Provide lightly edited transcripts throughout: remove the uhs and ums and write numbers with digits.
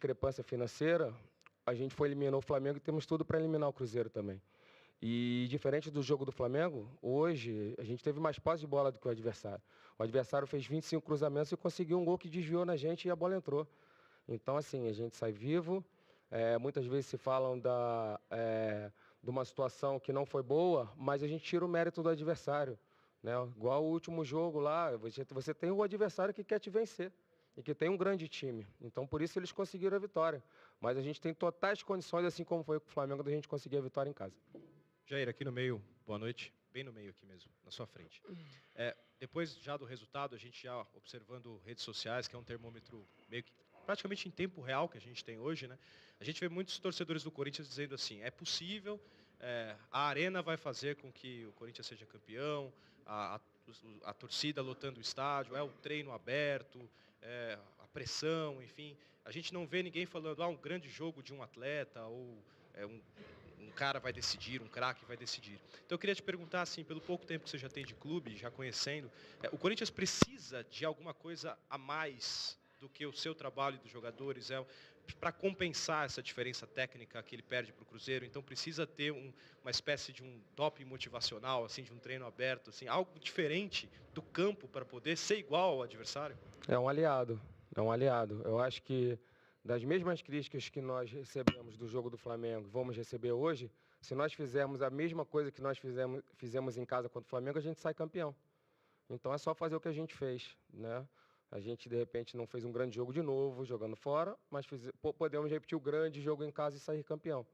discrepância financeira, a gente eliminou o Flamengo e temos tudo para eliminar o Cruzeiro também. E diferente do jogo do Flamengo, hoje a gente teve mais posse de bola do que o adversário. O adversário fez 25 cruzamentos e conseguiu um gol que desviou na gente e a bola entrou. Então, assim, a gente sai vivo. Muitas vezes se falam de uma situação que não foi boa, mas a gente tira o mérito do adversário, né? Igual o último jogo lá, você tem o adversário que quer te vencer e que tem um grande time. Então, por isso eles conseguiram a vitória. Mas a gente tem totais condições, assim como foi com o Flamengo, da gente conseguir a vitória em casa. Jair, aqui no meio, boa noite. Bem no meio aqui mesmo, na sua frente. Depois já do resultado, a gente já observando redes sociais, que é um termômetro meio que praticamente em tempo real que a gente tem hoje, né? A gente vê muitos torcedores do Corinthians dizendo assim, é possível, a arena vai fazer com que o Corinthians seja campeão, a torcida lotando o estádio, o treino aberto, a pressão, enfim. A gente não vê ninguém falando, um grande jogo de um atleta ou um cara vai decidir, um craque vai decidir. Então eu queria te perguntar, assim, pelo pouco tempo que você já tem de clube, já conhecendo, o Corinthians precisa de alguma coisa a mais do que o seu trabalho dos jogadores, para compensar essa diferença técnica que ele perde para o Cruzeiro? Então precisa ter uma espécie de um doping motivacional, assim, de um treino aberto, assim, algo diferente do campo para poder ser igual ao adversário? É um aliado, é um aliado. Eu acho que das mesmas críticas que nós recebemos do jogo do Flamengo, vamos receber hoje, se nós fizermos a mesma coisa que nós fizemos em casa contra o Flamengo, a gente sai campeão. Então é só fazer o que a gente fez, né? A gente, de repente, não fez um grande jogo de novo, jogando fora, mas podemos repetir o grande jogo em casa e sair campeão.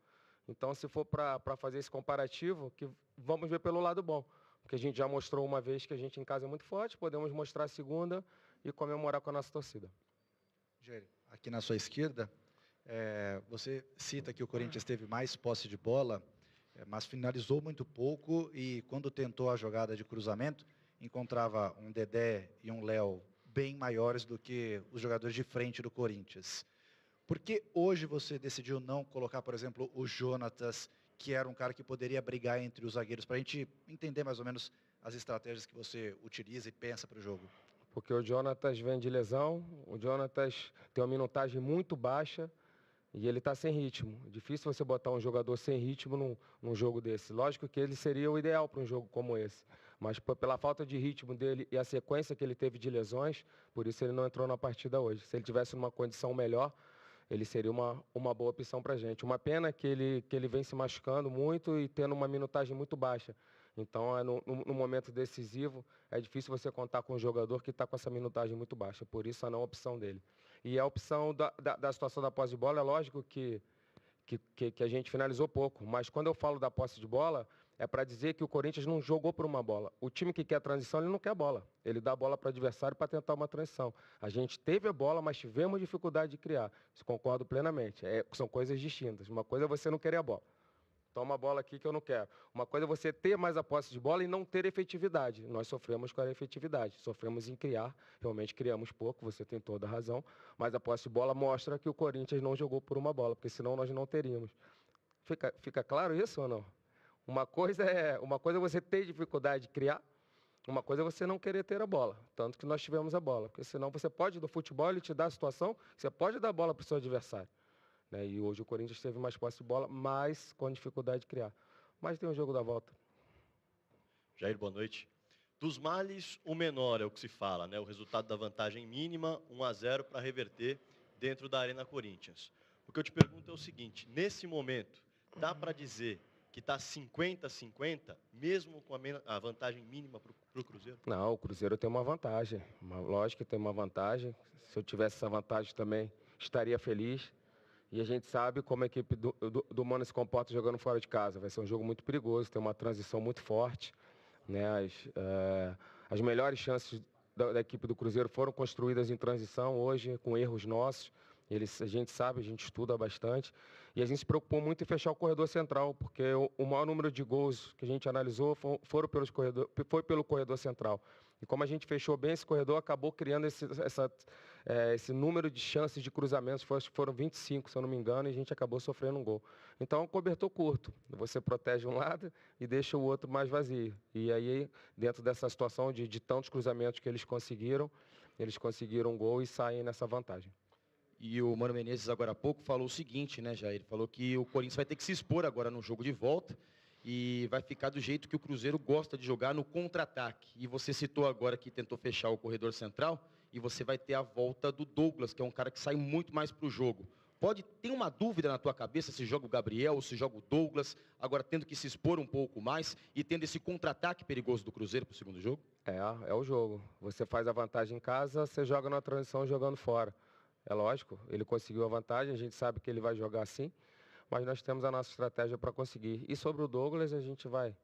Então, se for para fazer esse comparativo, que vamos ver pelo lado bom. Porque a gente já mostrou uma vez que a gente em casa é muito forte, podemos mostrar a segunda e comemorar com a nossa torcida. Jair, aqui na sua esquerda, você cita que o Corinthians teve mais posse de bola, mas finalizou muito pouco e quando tentou a jogada de cruzamento, encontrava um Dedé e um Léo bem maiores do que os jogadores de frente do Corinthians. Por que hoje você decidiu não colocar, por exemplo, o Jonatas, que era um cara que poderia brigar entre os zagueiros, para a gente entender mais ou menos as estratégias que você utiliza e pensa para o jogo? Porque o Jonatas vem de lesão, o Jonatas tem uma minutagem muito baixa e ele está sem ritmo. É difícil você botar um jogador sem ritmo num jogo desse. Lógico que ele seria o ideal para um jogo como esse, mas pela falta de ritmo dele e a sequência que ele teve de lesões, por isso ele não entrou na partida hoje. Se ele tivesse numa condição melhor, ele seria uma boa opção para a gente. Uma pena que ele vem se machucando muito e tendo uma minutagem muito baixa. Então, no momento decisivo, é difícil você contar com um jogador que está com essa minutagem muito baixa. Por isso, a não opção dele. E a opção da situação da posse de bola, é lógico que a gente finalizou pouco. Mas quando eu falo da posse de bola, é para dizer que o Corinthians não jogou por uma bola. O time que quer transição, ele não quer bola. Ele dá a bola para o adversário para tentar uma transição. A gente teve a bola, mas tivemos dificuldade de criar. Isso concordo plenamente. São coisas distintas. Uma coisa é você não querer a bola. Toma a bola aqui que eu não quero. Uma coisa é você ter mais a posse de bola e não ter efetividade. Nós sofremos com a efetividade. Sofremos em criar. Realmente criamos pouco, você tem toda a razão. Mas a posse de bola mostra que o Corinthians não jogou por uma bola, porque senão nós não teríamos. Fica claro isso ou não? Uma coisa é você ter dificuldade de criar, uma coisa é você não querer ter a bola. Tanto que nós tivemos a bola. Porque senão você pode, do futebol, ele te dá a situação, você pode dar a bola para o seu adversário. Né? E hoje o Corinthians teve mais posse de bola, mas com dificuldade de criar. Mas tem o jogo da volta. Jair, boa noite. Dos males, o menor é o que se fala, né? O resultado da vantagem mínima, 1-0 para reverter dentro da Arena Corinthians. O que eu te pergunto é o seguinte, nesse momento, dá para dizer que está 50-50, mesmo com a vantagem mínima para o Cruzeiro? Não, o Cruzeiro tem uma vantagem. Lógico que tem uma vantagem. Se eu tivesse essa vantagem também, estaria feliz. E a gente sabe como a equipe do Mano se comporta jogando fora de casa. Vai ser um jogo muito perigoso, tem uma transição muito forte. Né? As melhores chances da equipe do Cruzeiro foram construídas em transição hoje, com erros nossos. A gente sabe, a gente estuda bastante. E a gente se preocupou muito em fechar o corredor central, porque o maior número de gols que a gente analisou foi pelo corredor central. E como a gente fechou bem esse corredor, acabou criando esse número de chances de cruzamentos. Foram 25, se eu não me engano, e a gente acabou sofrendo um gol. Então, é um cobertor curto. Você protege um lado e deixa o outro mais vazio. E aí, dentro dessa situação de tantos cruzamentos que eles conseguiram um gol e saem nessa vantagem. E o Mano Menezes, agora há pouco, falou o seguinte, né, Jair? Falou que o Corinthians vai ter que se expor agora no jogo de volta e vai ficar do jeito que o Cruzeiro gosta de jogar, no contra-ataque. E você citou agora que tentou fechar o corredor central e você vai ter a volta do Douglas, que é um cara que sai muito mais para o jogo. Ter uma dúvida na tua cabeça se joga o Gabriel ou se joga o Douglas, agora tendo que se expor um pouco mais e tendo esse contra-ataque perigoso do Cruzeiro para o segundo jogo? É o jogo. Você faz a vantagem em casa, você joga na transição jogando fora. É lógico, ele conseguiu a vantagem, a gente sabe que ele vai jogar assim, mas nós temos a nossa estratégia para conseguir. E sobre o Douglas, a gente vai